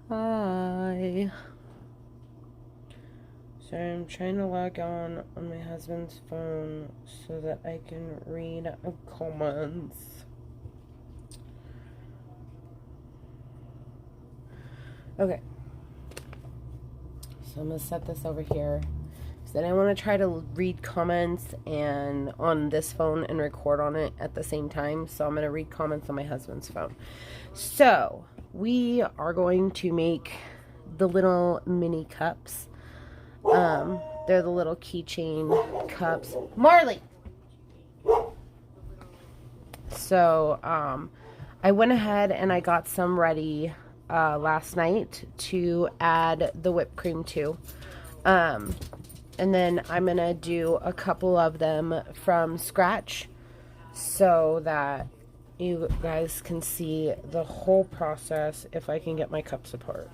Hi. So I'm trying to log on my husband's phone so that I can read comments. Okay. So I'm going to set this over here. So then I want to try to read comments and on this phone and record on it at the same time. So I'm going to read comments on my husband's phone. So we are going to make the little mini cups. They're the little keychain cups. Marley! So, I went ahead and I got some ready last night to add the whipped cream to. And then I'm going to do a couple of them from scratch so that you guys can see the whole process if I can get my cups apart.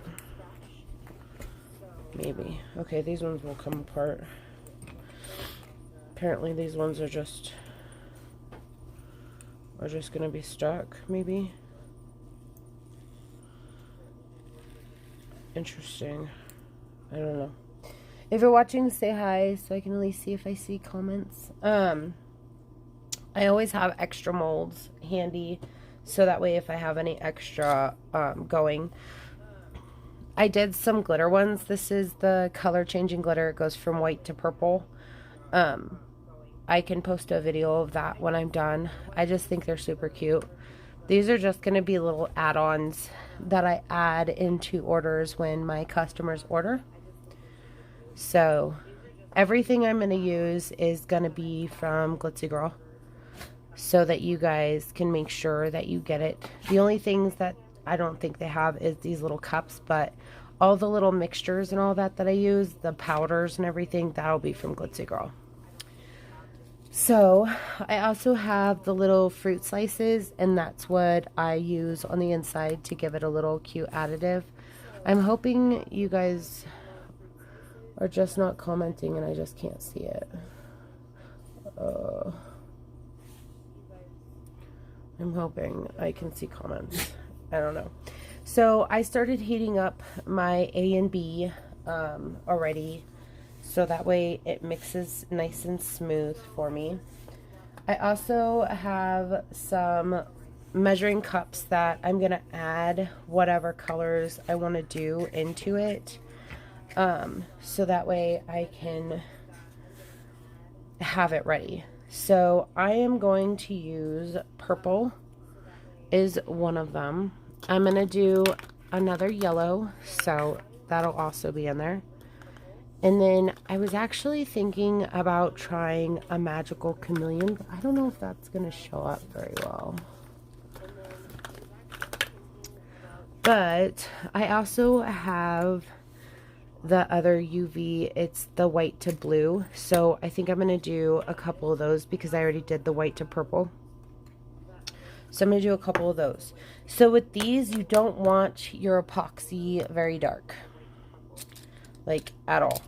Maybe. Okay, these ones will come apart. Apparently these ones are just gonna be stuck, maybe. Interesting. I don't know. If you're watching, say hi so I can at least see if I see comments. I always have extra molds handy so that way if I have any extra going. I did some glitter ones. This is the color changing glitter. It goes from white to purple. I can post a video of that when I'm done. I just think they're super cute. These are just going to be little add-ons that I add into orders when my customers order. So everything I'm going to use is going to be from Glitzy Girl so that you guys can make sure that you get it. The only things that I don't think they have is these little cups, but all the little mixtures and all that I use, the powders and everything, that'll be from Glitzy Girl. So I also have the little fruit slices, and that's what I use on the inside to give it a little cute additive. I'm hoping you guys are just not commenting and I just can't see it. I'm hoping I can see comments. I don't know. So I started heating up my A and B already, so that way it mixes nice and smooth for me. I also have some measuring cups that I'm going to add whatever colors I want to do into it, so that way I can have it ready. So I am going to use purple is one of them. I'm going to do another yellow, so that'll also be in there. And then I was actually thinking about trying a magical chameleon, but I don't know if that's going to show up very well. But I also have the other UV, it's the white to blue, so I think I'm going to do a couple of those because I already did the white to purple. So I'm going to do a couple of those. So with these, you don't want your epoxy very dark, like at all.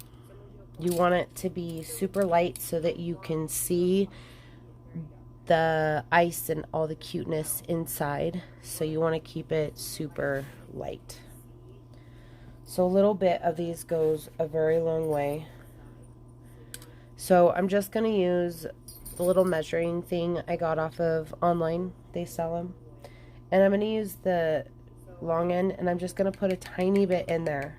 You want it to be super light so that you can see the ice and all the cuteness inside. So you want to keep it super light. So a little bit of these goes a very long way. So I'm just going to use the little measuring thing I got off of online. They sell them. And I'm going to use the long end, and I'm just going to put a tiny bit in there.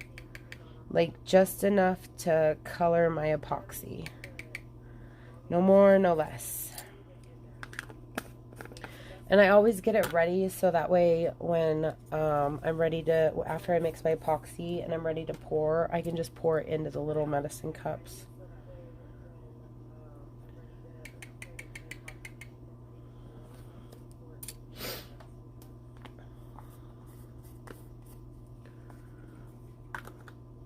Like just enough to color my epoxy. No more, no less. And I always get it ready so that way when I'm ready to, after I mix my epoxy and I'm ready to pour, I can just pour it into the little medicine cups.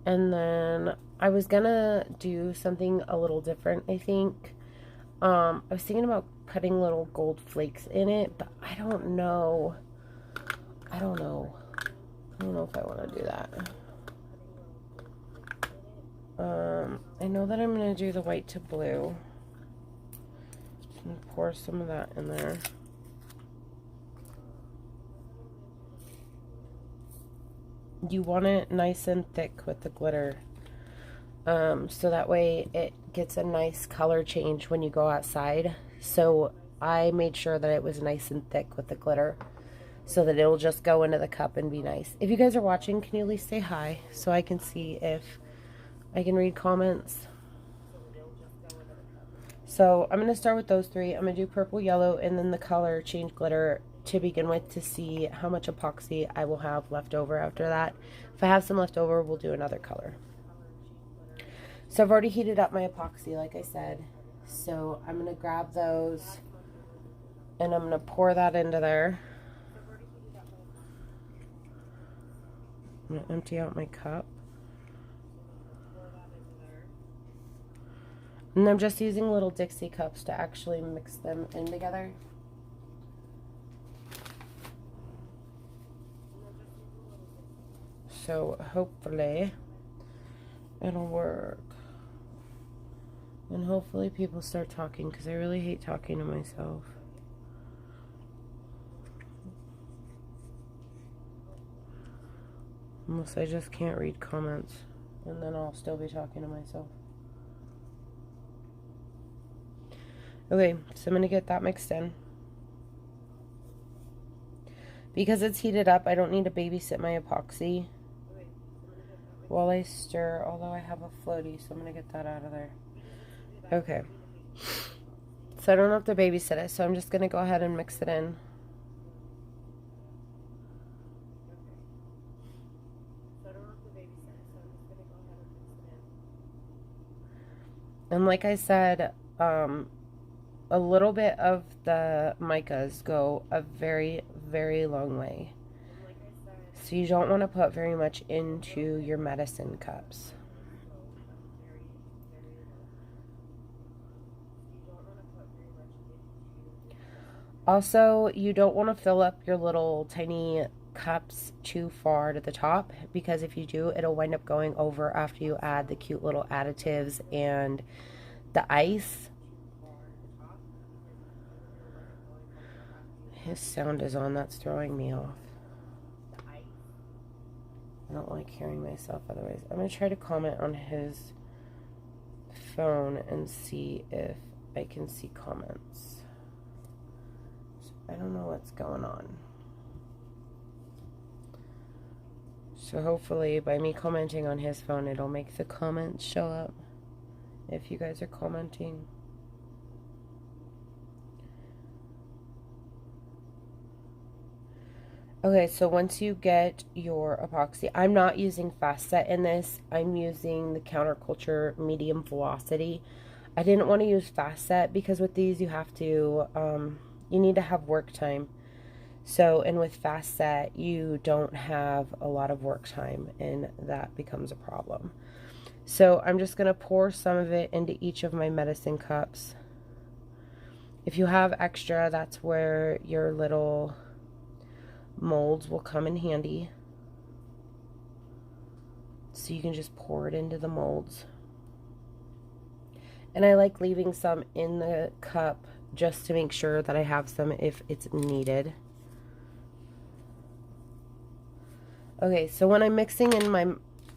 And then I was gonna do something a little different, I think. I was thinking about putting little gold flakes in it, but I don't know if I want to do that. I know that I'm going to do the white to blue. And pour some of that in there. You want it nice and thick with the glitter. So that way it gets a nice color change when you go outside. So I made sure that it was nice and thick with the glitter so that it'll just go into the cup and be nice. If you guys are watching, can you at least say hi so I can see if I can read comments? So I'm going to start with those three. I'm going to do purple, yellow, and then the color change glitter to begin with to see how much epoxy I will have left over after that. If I have some left over, we'll do another color. So I've already heated up my epoxy, like I said. So I'm going to grab those and I'm going to pour that into there. I'm going to empty out my cup. And I'm just using little Dixie cups to actually mix them in together. So hopefully it'll work. And hopefully people start talking, because I really hate talking to myself. Unless I just can't read comments, and then I'll still be talking to myself. Okay, so I'm going to get that mixed in. Because it's heated up, I don't need to babysit my epoxy while I stir, although I have a floaty, so I'm going to get that out of there. Okay. So I don't have to babysit it, so I'm just going to go ahead and mix it in. And like I said, a little bit of the micas go a very, very long way. So you don't want to put very much into your medicine cups. Also, you don't want to fill up your little tiny cups too far to the top, because if you do, it'll wind up going over after you add the cute little additives and the ice. His sound is on, that's throwing me off. I don't like hearing myself otherwise. I'm going to try to comment on his phone and see if I can see comments. So I don't know what's going on. So hopefully by me commenting on his phone, it'll make the comments show up if you guys are commenting. Okay, so once you get your epoxy, I'm not using fast set in this. I'm using the Counterculture medium velocity. I didn't want to use fast set because with these you have to, you need to have work time. So, and with fast set, you don't have a lot of work time, and that becomes a problem. So I'm just going to pour some of it into each of my medicine cups. If you have extra, that's where your little molds will come in handy. So you can just pour it into the molds. And I like leaving some in the cup just to make sure that I have some if it's needed. Okay, so when I'm mixing in my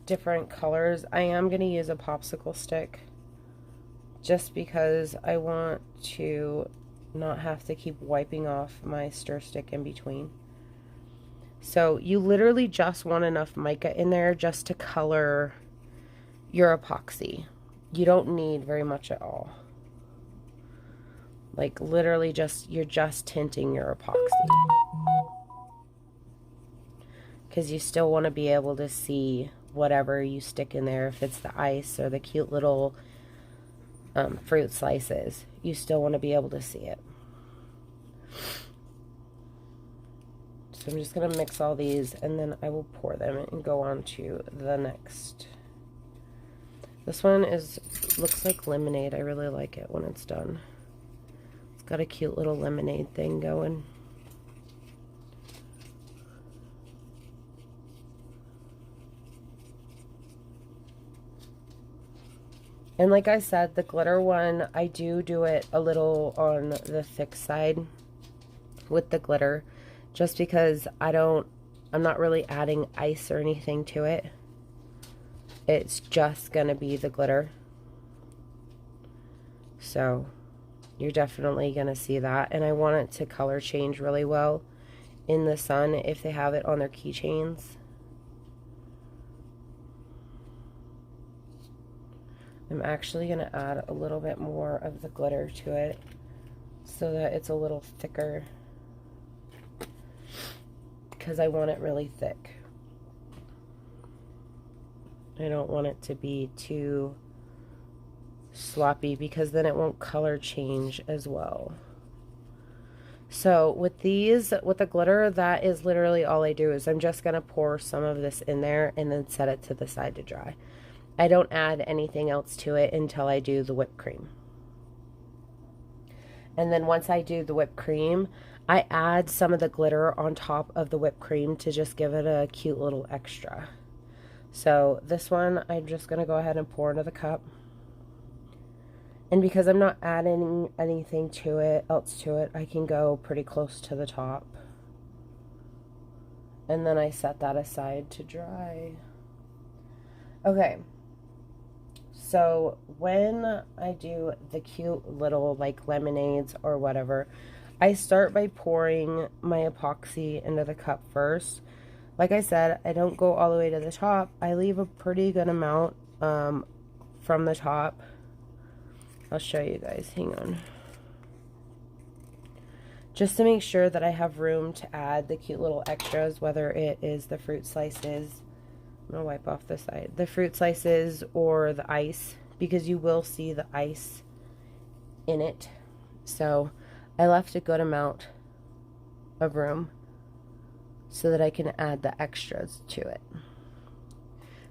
different colors, I am going to use a popsicle stick just because I want to not have to keep wiping off my stir stick in between. So you literally just want enough mica in there just to color your epoxy. You don't need very much at all. Like literally you're just tinting your epoxy. Because you still want to be able to see whatever you stick in there. If it's the ice or the cute little fruit slices, you still want to be able to see it. So I'm just going to mix all these and then I will pour them and go on to the next. This one looks like lemonade. I really like it when it's done. It's got a cute little lemonade thing going. And like I said, the glitter one, I do it a little on the thick side with the glitter, just because I'm not really adding ice or anything to it. It's just gonna be the glitter. So you're definitely gonna see that. And I want it to color change really well in the sun if they have it on their keychains. I'm actually going to add a little bit more of the glitter to it so that it's a little thicker, because I want it really thick. I don't want it to be too sloppy, because then it won't color change as well. So with these, with the glitter, that is literally all I do. Is I'm just going to pour some of this in there and then set it to the side to dry. I don't add anything else to it until I do the whipped cream. And then once I do the whipped cream, I add some of the glitter on top of the whipped cream to just give it a cute little extra. So this one, I'm just going to go ahead and pour into the cup. And because I'm not adding anything else to it, I can go pretty close to the top. And then I set that aside to dry. Okay. So when I do the cute little like lemonades or whatever, I start by pouring my epoxy into the cup first. Like I said, I don't go all the way to the top. I leave a pretty good amount from the top. I'll show you guys. Hang on. Just to make sure that I have room to add the cute little extras, whether it is the fruit slices. I'm going to wipe off the side. The fruit slices or the ice, because you will see the ice in it. So I left a good amount of room so that I can add the extras to it.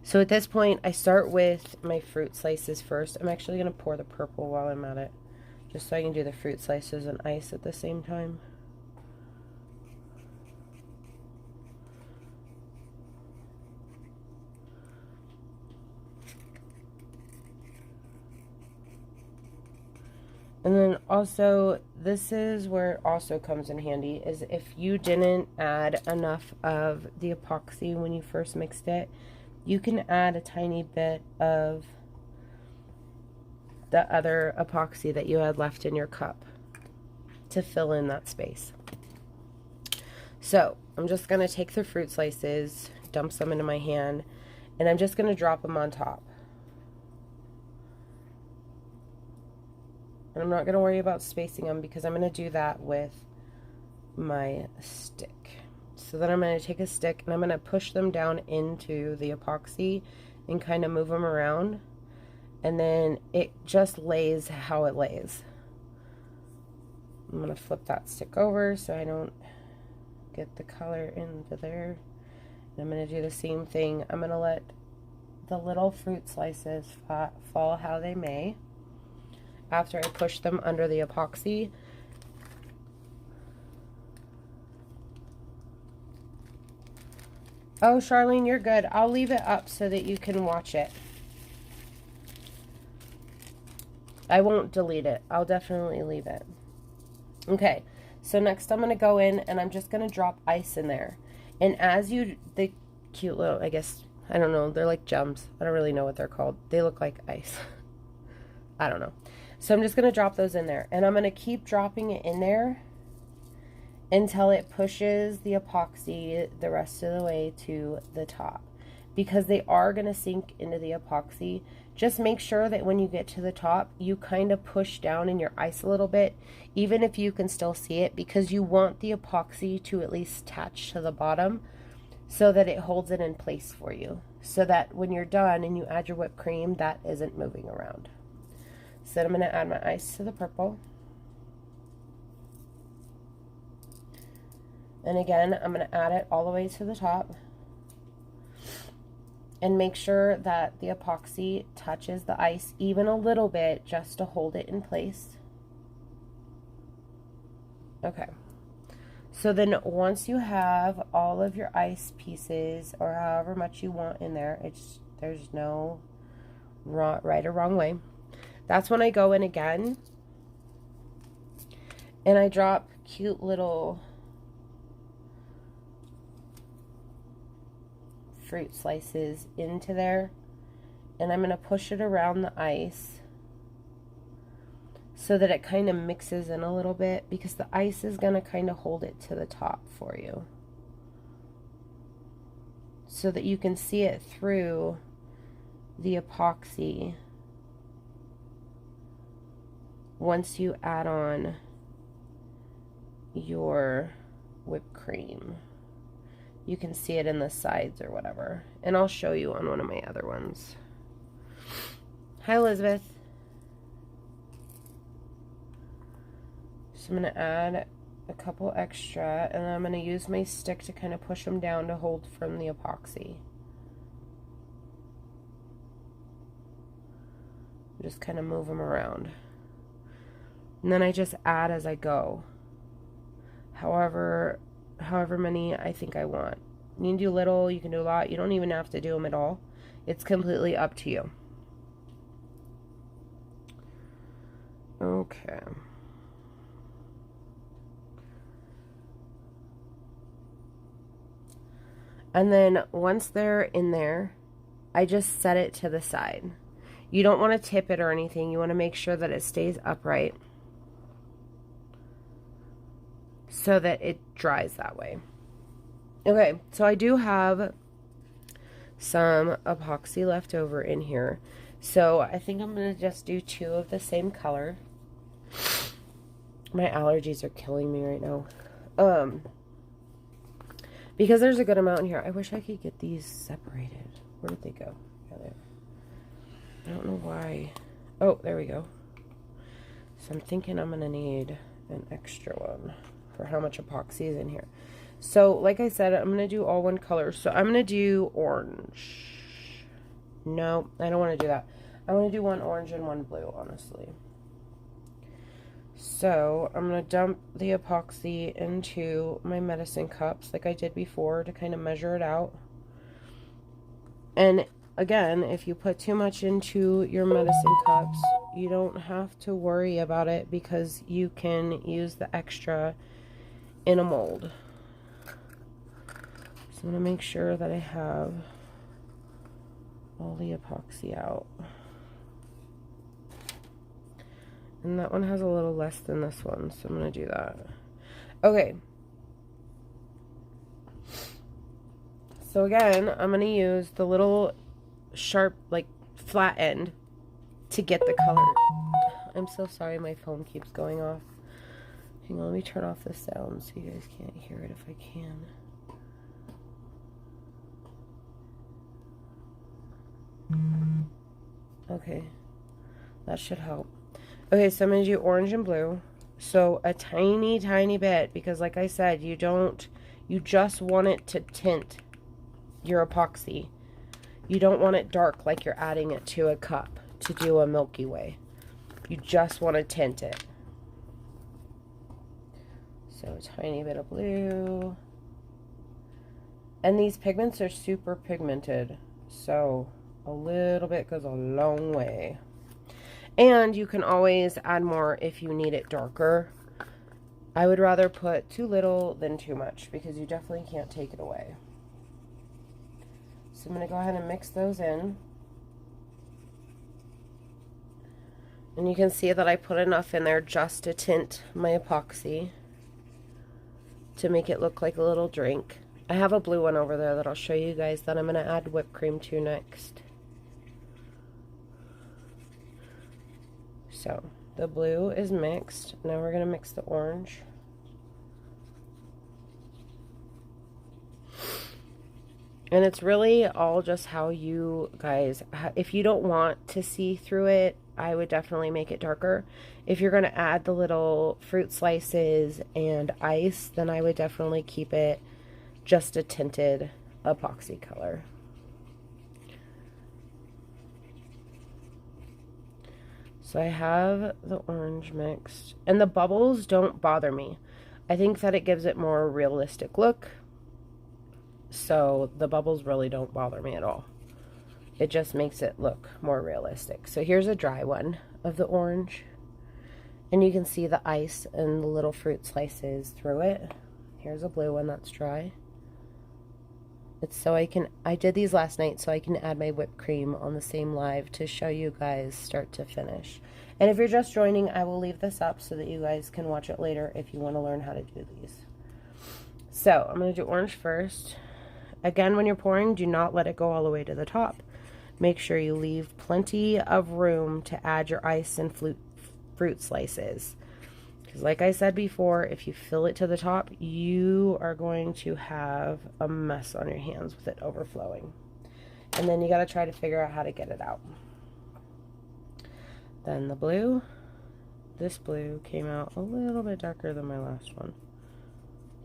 So at this point, I start with my fruit slices first. I'm actually going to pour the purple while I'm at it, just so I can do the fruit slices and ice at the same time. And then also, this is where it also comes in handy, is if you didn't add enough of the epoxy when you first mixed it, you can add a tiny bit of the other epoxy that you had left in your cup to fill in that space. So I'm just going to take the fruit slices, dump some into my hand, and I'm just going to drop them on top. And I'm not going to worry about spacing them, because I'm going to do that with my stick. So then I'm going to take a stick and I'm going to push them down into the epoxy and kind of move them around. And then it just lays how it lays. I'm going to flip that stick over so I don't get the color into there. And I'm going to do the same thing. I'm going to let the little fruit slices fall how they may after I push them under the epoxy. Oh, Charlene, you're good. I'll leave it up so that you can watch it. I won't delete it. I'll definitely leave it. Okay, so next I'm going to go in and I'm just going to drop ice in there. And as the cute little, I guess, I don't know, they're like gems. I don't really know what they're called. They look like ice. I don't know. So I'm just going to drop those in there. And I'm going to keep dropping it in there until it pushes the epoxy the rest of the way to the top. Because they are going to sink into the epoxy. Just make sure that when you get to the top, you kind of push down in your ice a little bit, even if you can still see it, because you want the epoxy to at least attach to the bottom so that it holds it in place for you. So that when you're done and you add your whipped cream, that isn't moving around. So then I'm going to add my ice to the purple. And again, I'm going to add it all the way to the top. And make sure that the epoxy touches the ice even a little bit, just to hold it in place. Okay. So then once you have all of your ice pieces, or however much you want in there, there's no right or wrong way. That's when I go in again and I drop cute little fruit slices into there, and I'm going to push it around the ice so that it kind of mixes in a little bit, because the ice is going to kind of hold it to the top for you so that you can see it through the epoxy once you add on your whipped cream. You can see it in the sides or whatever, and I'll show you on one of my other ones. Hi, Elizabeth. So I'm going to add a couple extra, and then I'm going to use my stick to kind of push them down to hold from the epoxy. Just kind of move them around. And then I just add as I go. However many I think I want. You can do little, you can do a lot. You don't even have to do them at all. It's completely up to you. Okay. And then once they're in there, I just set it to the side. You don't want to tip it or anything. You want to make sure that it stays upright so that it dries that way. Okay, so I do have some epoxy left over in here. So I think I'm going to just do 2 of the same color. My allergies are killing me right now. Because there's a good amount in here. I wish I could get these separated. Where did they go? Yeah, there. I don't know why. Oh, there we go. So I'm thinking I'm going to need an extra one for how much epoxy is in here. So, like I said, I'm going to do all one color. So I'm going to do orange. No, I don't want to do that. I want to do one orange and one blue, honestly. So I'm going to dump the epoxy into my medicine cups like I did before to kind of measure it out. And again, if you put too much into your medicine cups, you don't have to worry about it, because you can use the extra in a mold. So I'm going to make sure that I have all the epoxy out. And that one has a little less than this one, so I'm going to do that. Okay. So again, I'm going to use the little sharp, like, flat end to get the color. I'm so sorry, my phone keeps going off. Hang on, let me turn off the sound so you guys can't hear it if I can. Okay. That should help. Okay, so I'm going to do orange and blue. So a tiny, tiny bit, because like I said, you just want it to tint your epoxy. You don't want it dark like you're adding it to a cup to do a Milky Way. You just want to tint it. So a tiny bit of blue. And these pigments are super pigmented, so a little bit goes a long way. And you can always add more if you need it darker. I would rather put too little than too much, because you definitely can't take it away. So I'm going to go ahead and mix those in. And you can see that I put enough in there just to tint my epoxy to make it look like a little drink. I have a blue one over there that I'll show you guys that I'm going to add whipped cream to next. So the blue is mixed. Now we're going to mix the orange. And it's really all just how you guys, if you don't want to see through it, I would definitely make it darker. If you're going to add the little fruit slices and ice, then I would definitely keep it just a tinted epoxy color. So I have the orange mixed, and the bubbles don't bother me. I think that it gives it more realistic look. So the bubbles really don't bother me at all. It just makes it look more realistic. So here's a dry one of the orange. And you can see the ice and the little fruit slices through it. Here's a blue one that's dry. It's so I did these last night so I can add my whipped cream on the same live to show you guys start to finish. And if you're just joining, I will leave this up so that you guys can watch it later if you want to learn how to do these. So I'm going to do orange first. Again, when you're pouring, do not let it go all the way to the top. Make sure you leave plenty of room to add your ice and fruit slices. Because like I said before, if you fill it to the top, you are going to have a mess on your hands with it overflowing. And then you got to try to figure out how to get it out. Then the blue. This blue came out a little bit darker than my last one.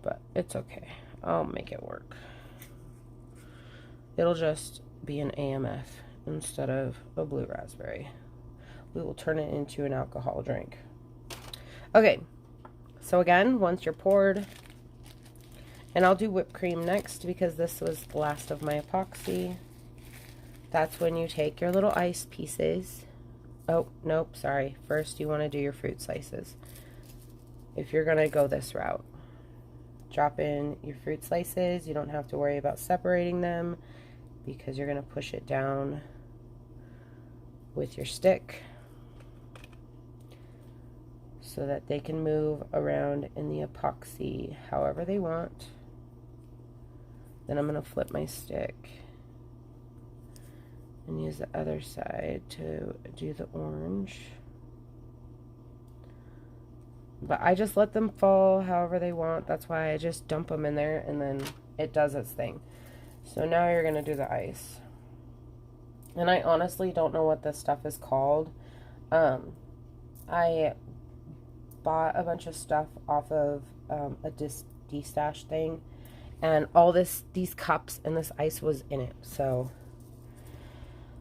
But it's okay. I'll make it work. It'll just be an AMF instead of a blue raspberry. We will turn it into an alcohol drink. Okay, so again, once you're poured, and I'll do whipped cream next because this was the last of my epoxy. That's when you take your little ice pieces. Oh, nope, sorry. First you want to do your fruit slices. If you're going to go this route, drop in your fruit slices. You don't have to worry about separating them because you're going to push it down with your stick so that they can move around in the epoxy however they want. Then I'm going to flip my stick and use the other side to do the orange. But I just let them fall however they want. That's why I just dump them in there and then it does its thing. So now you're going to do the ice. And I honestly don't know what this stuff is called. I bought a bunch of stuff off of a de-stash thing. And all these cups and this ice was in it. So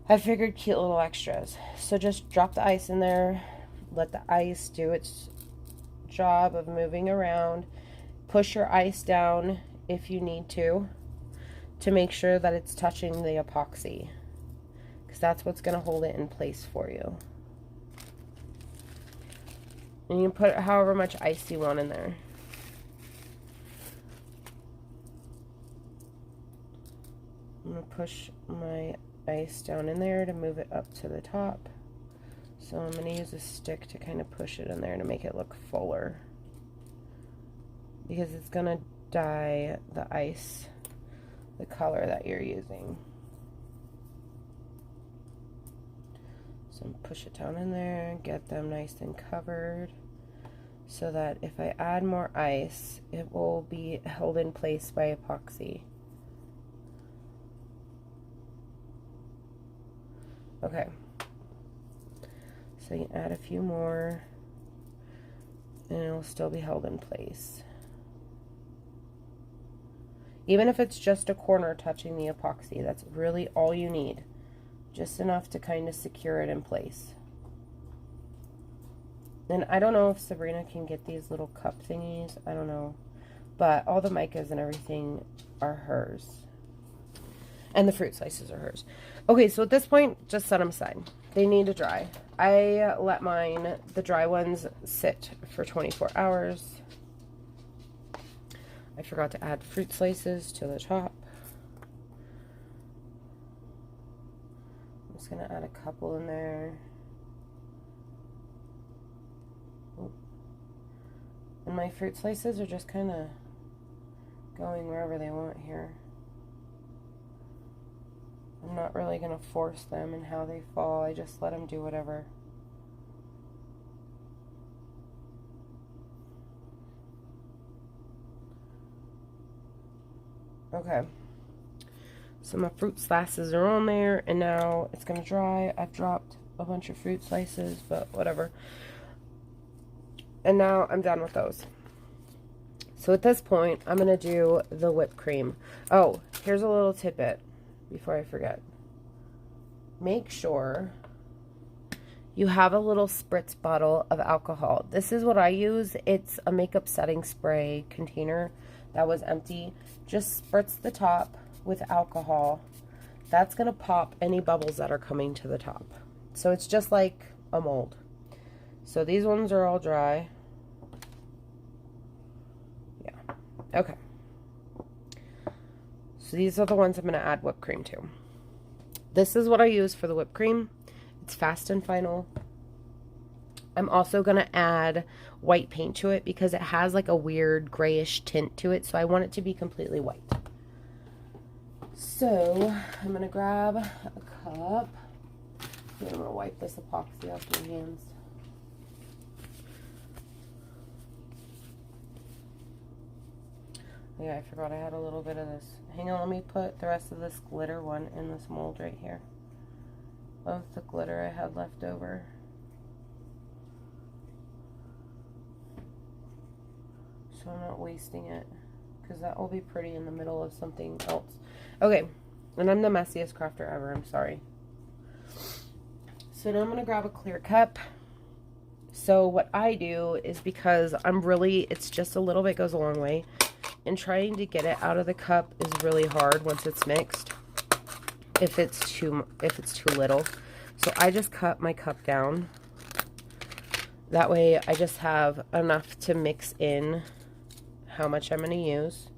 I figured cute little extras. So just drop the ice in there. Let the ice do its job of moving around. Push your ice down if you need to make sure that it's touching the epoxy, because that's what's going to hold it in place for you. And you can put however much ice you want in there. I'm going to push my ice down in there to move it up to the top. So I'm going to use a stick to kind of push it in there to make it look fuller, because it's going to dye the ice the color that you're using. So push it down in there, get them nice and covered so that if I add more ice, it will be held in place by epoxy. Okay. So you add a few more and it will still be held in place. Even if it's just a corner touching the epoxy, that's really all you need. Just enough to kind of secure it in place. And I don't know if Sabrina can get these little cup thingies. I don't know. But all the micas and everything are hers. And the fruit slices are hers. Okay, so at this point, just set them aside. They need to dry. I let mine, the dry ones, sit for 24 hours. I forgot to add fruit slices to the top. I'm just going to add a couple in there. Ooh. And my fruit slices are just kind of going wherever they want here. I'm not really going to force them in how they fall. I just let them do whatever. Okay, so my fruit slices are on there, and now it's going to dry. I've dropped a bunch of fruit slices, but whatever. And now I'm done with those. So at this point, I'm going to do the whipped cream. Oh, here's a little tidbit before I forget. Make sure you have a little spritz bottle of alcohol. This is what I use. It's a makeup setting spray container that was empty. Just spritz the top with alcohol that's going to pop any bubbles that are coming to the top. So it's just like a mold. So these ones are all dry. Yeah. Okay. So these are the ones I'm going to add whipped cream to. This is what I use for the whipped cream. It's Fast and Final. I'm also going to add white paint to it because it has like a weird grayish tint to it. So I want it to be completely white. So I'm going to grab a cup. I'm going to wipe this epoxy off my hands. Yeah, I forgot I had a little bit of this. Hang on, let me put the rest of this glitter one in this mold right here. Of the glitter I had left over. So I'm not wasting it, because that will be pretty in the middle of something else. Okay, and I'm the messiest crafter ever, I'm sorry. So now I'm going to grab a clear cup. So what I do is, because it's just a little bit goes a long way, and trying to get it out of the cup is really hard once it's mixed, if it's too little. So I just cut my cup down. That way I just have enough to mix in how much I'm going to use.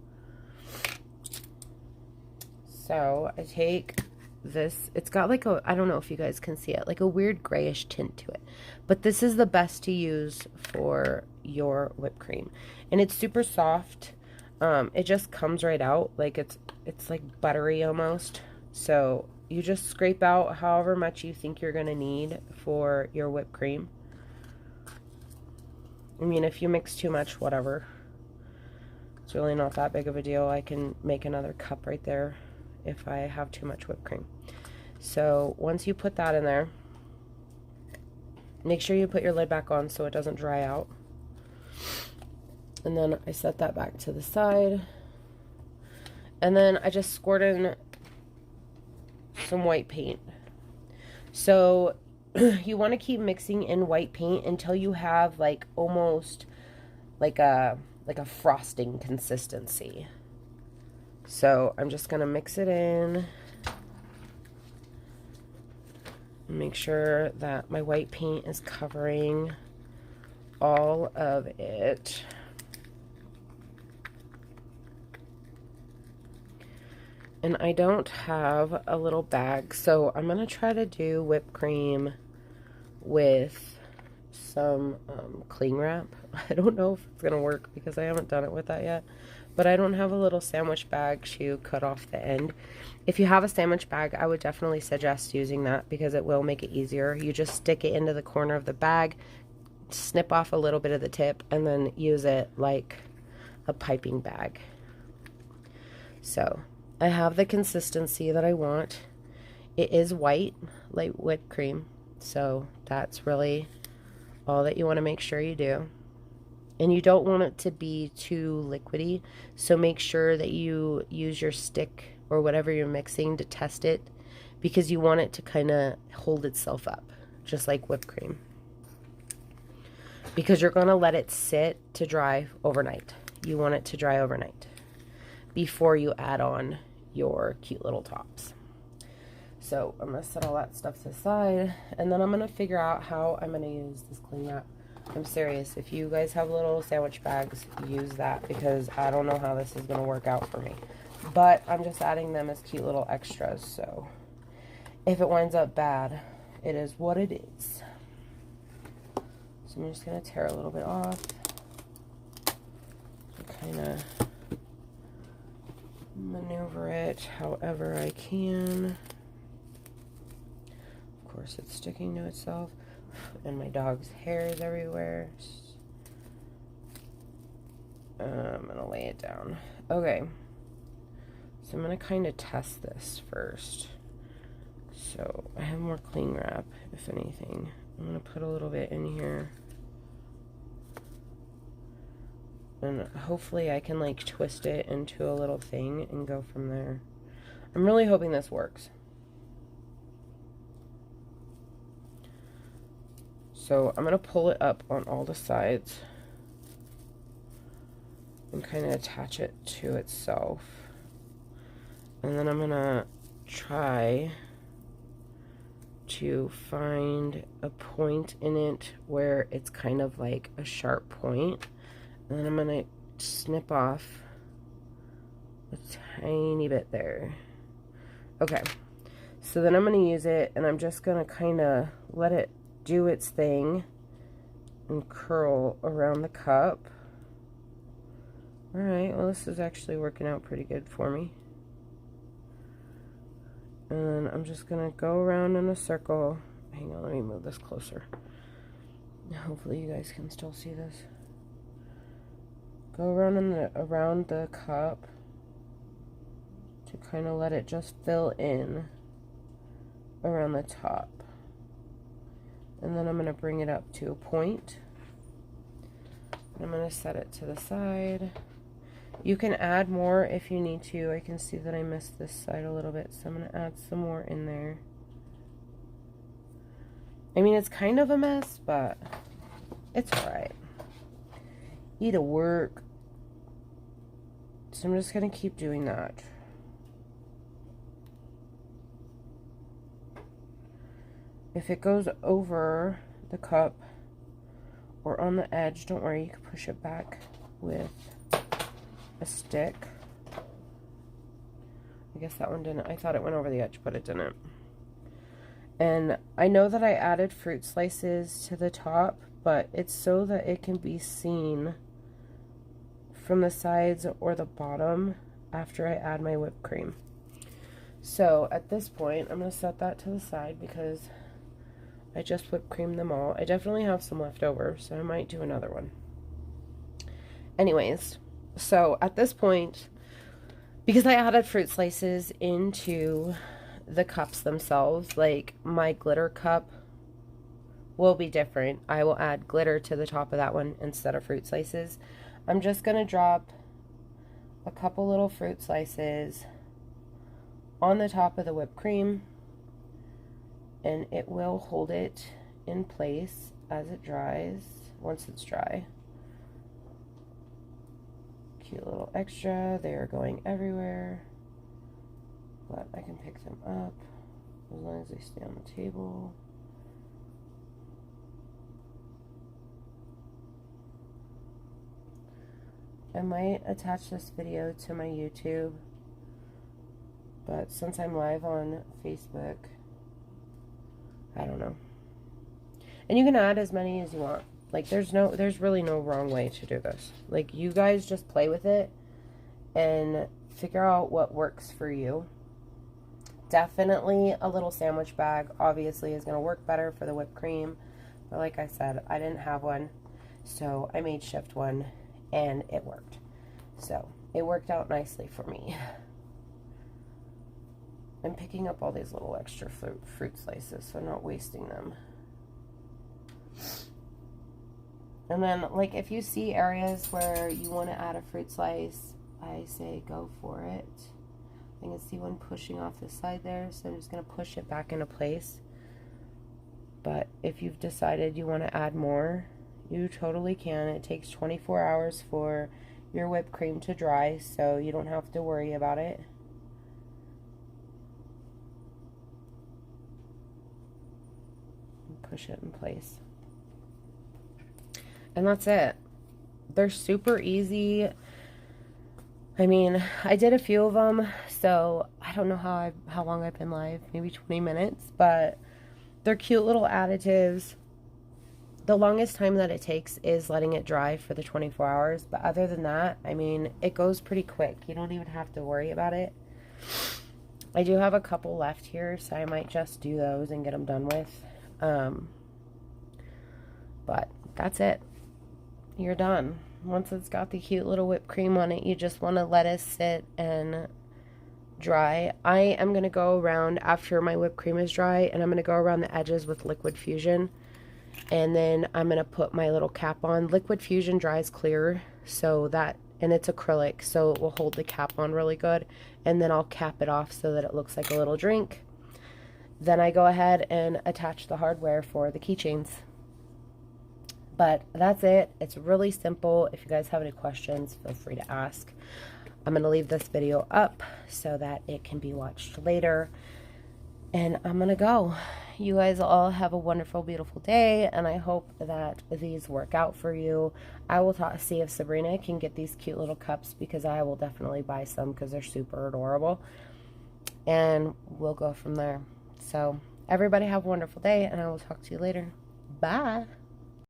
So I take this, it's got like a, I don't know if you guys can see it, like a weird grayish tint to it, but this is the best to use for your whipped cream, and it's super soft. It just comes right out, like it's like buttery almost. So you just scrape out however much you think you're gonna need for your whipped cream. I mean, if you mix too much, whatever, it's really not that big of a deal. I can make another cup right there if I have too much whipped cream. So once you put that in there, make sure you put your lid back on so it doesn't dry out. And then I set that back to the side. And then I just squirt in some white paint. So you want to keep mixing in white paint until you have like almost like a frosting consistency. So I'm just going to mix it in. Make sure that my white paint is covering all of it. And I don't have a little bag, so I'm going to try to do whipped cream with some cling wrap. I don't know if it's going to work because I haven't done it with that yet. But I don't have a little sandwich bag to cut off the end. If you have a sandwich bag, I would definitely suggest using that because it will make it easier. You just stick it into the corner of the bag, snip off a little bit of the tip, and then use it like a piping bag. So I have the consistency that I want. It is white, like whipped cream. So that's really all that you want to make sure you do. And you don't want it to be too liquidy, so make sure that you use your stick or whatever you're mixing to test it, because you want it to kind of hold itself up, just like whipped cream. Because you're going to let it sit to dry overnight. You want it to dry overnight before you add on your cute little tops. So I'm going to set all that stuff to the side, and then I'm going to figure out how I'm going to use this cling wrap. I'm serious. If you guys have little sandwich bags, use that, because I don't know how this is going to work out for me. But I'm just adding them as cute little extras, so if it winds up bad, it is what it is. So I'm just going to tear a little bit off. Kind of maneuver it however I can. Of course, it's sticking to itself. And my dog's hair is everywhere. I'm gonna lay it down. Okay, so I'm gonna kind of test this first. So I have more cling wrap, if anything. I'm gonna put a little bit in here, and hopefully I can like twist it into a little thing and go from there. I'm really hoping this works. So I'm going to pull it up on all the sides and kind of attach it to itself. And then I'm going to try to find a point in it where it's kind of like a sharp point. And then I'm going to snip off a tiny bit there. Okay, so then I'm going to use it, and I'm just going to kind of let it do its thing and curl around the cup. Alright, well this is actually working out pretty good for me. And I'm just going to go around in a circle. Hang on, let me move this closer. Hopefully you guys can still see this. Go around around the cup to kind of let it just fill in around the top. And then I'm going to bring it up to a point. I'm going to set it to the side. You can add more if you need to. I can see that I missed this side a little bit, so I'm going to add some more in there. I mean, it's kind of a mess, but it's alright. It'll work. So I'm just going to keep doing that. If it goes over the cup or on the edge, don't worry, you can push it back with a stick. I guess that one didn't. I thought it went over the edge, but it didn't. And I know that I added fruit slices to the top, but it's so that it can be seen from the sides or the bottom after I add my whipped cream. So at this point, I'm going to set that to the side because I just whipped creamed them all. I definitely have some left over, so I might do another one. Anyways, so at this point, because I added fruit slices into the cups themselves, like my glitter cup will be different. I will add glitter to the top of that one instead of fruit slices. I'm just going to drop a couple little fruit slices on the top of the whipped cream, and it will hold it in place as it dries, once it's dry. Cute little extra. They are going everywhere, but I can pick them up as long as they stay on the table. I might attach this video to my YouTube, but since I'm live on Facebook, I don't know. And you can add as many as you want. Like, there's really no wrong way to do this. Like, you guys just play with it and figure out what works for you. Definitely a little sandwich bag, obviously, is going to work better for the whipped cream. But like I said, I didn't have one, so I made shift one, and it worked. So, it worked out nicely for me. I'm picking up all these little extra fruit slices, so I'm not wasting them. And then, like, if you see areas where you want to add a fruit slice, I say go for it. I can see one pushing off the side there, so I'm just going to push it back into place. But if you've decided you want to add more, you totally can. It takes 24 hours for your whipped cream to dry, so you don't have to worry about it. Push it in place. And that's it. They're super easy. I mean, I did a few of them, so I don't know how long I've been live, maybe 20 minutes, but they're cute little additives. The longest time that it takes is letting it dry for the 24 hours, but other than that, I mean, it goes pretty quick. You don't even have to worry about it. I do have a couple left here, so I might just do those and get them done with. But that's it. You're done. Once it's got the cute little whipped cream on it, you just want to let it sit and dry. I am going to go around after my whipped cream is dry, and I'm going to go around the edges with Liquid Fusion, and then I'm going to put my little cap on. Liquid Fusion dries clear, so that, and it's acrylic, so it will hold the cap on really good, and then I'll cap it off so that it looks like a little drink. Then I go ahead and attach the hardware for the keychains. But that's it. It's really simple. If you guys have any questions, feel free to ask. I'm going to leave this video up so that it can be watched later. And I'm going to go. You guys all have a wonderful, beautiful day, and I hope that these work out for you. I will see if Sabrina can get these cute little cups, because I will definitely buy some because they're super adorable. And we'll go from there. So everybody have a wonderful day, and I will talk to you later. Bye.